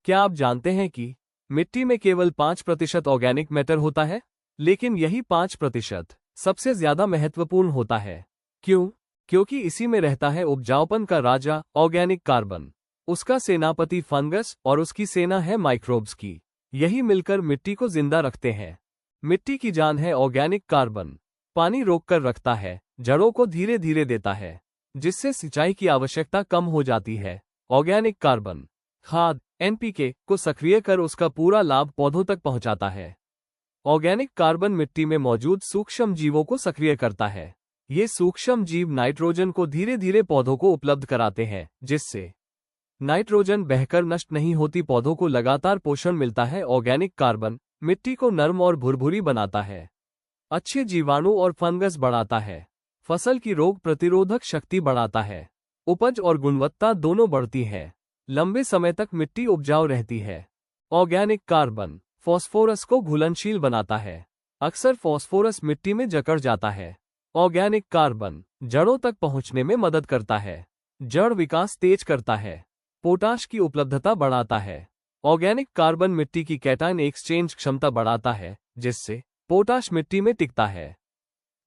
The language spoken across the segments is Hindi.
क्या आप जानते हैं कि मिट्टी में केवल 5% ऑर्गेनिक मैटर होता है, लेकिन यही 5% सबसे ज्यादा महत्वपूर्ण होता है। क्यों? क्योंकि इसी में रहता है उपजाऊपन का राजा, ऑर्गेनिक कार्बन। उसका सेनापति फंगस और उसकी सेना है माइक्रोब्स की। यही मिलकर मिट्टी को जिंदा रखते हैं। मिट्टी की जान है ऑर्गेनिक कार्बन। पानी रोककर रखता है, जड़ों को धीरे धीरे देता है, जिससे सिंचाई की आवश्यकता कम हो जाती है। ऑर्गेनिक कार्बन खाद एनपीके को सक्रिय कर उसका पूरा लाभ पौधों तक पहुंचाता है। ऑर्गेनिक कार्बन मिट्टी में मौजूद सूक्ष्म जीवों को सक्रिय करता है। ये सूक्ष्म जीव नाइट्रोजन को धीरे धीरे पौधों को उपलब्ध कराते हैं, जिससे नाइट्रोजन बहकर नष्ट नहीं होती, पौधों को लगातार पोषण मिलता है। ऑर्गेनिक कार्बन मिट्टी को नर्म और भुरभुरी बनाता है, अच्छे जीवाणु और फंगस बढ़ाता है, फसल की रोग प्रतिरोधक शक्ति बढ़ाता है, उपज और गुणवत्ता दोनों बढ़ती है, लंबे समय तक मिट्टी उपजाऊ रहती है। ऑर्गेनिक कार्बन फॉस्फोरस को घुलनशील बनाता है। अक्सर फॉस्फोरस मिट्टी में जकड़ जाता है। ऑर्गेनिक कार्बन जड़ों तक पहुंचने में मदद करता है, जड़ विकास तेज करता है, पोटाश की उपलब्धता बढ़ाता है। ऑर्गेनिक कार्बन मिट्टी की कैटायन एक्सचेंज क्षमता बढ़ाता है, जिससे पोटाश मिट्टी में टिकता है।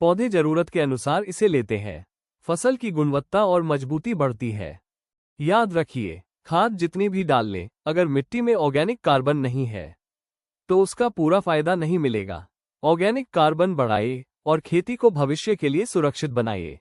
पौधे जरूरत के अनुसार इसे लेते हैं, फसल की गुणवत्ता और मजबूती बढ़ती है। याद रखिए, खाद जितनी भी डाल लें, अगर मिट्टी में ऑर्गेनिक कार्बन नहीं है तो उसका पूरा फायदा नहीं मिलेगा। ऑर्गेनिक कार्बन बढ़ाइए और खेती को भविष्य के लिए सुरक्षित बनाइए।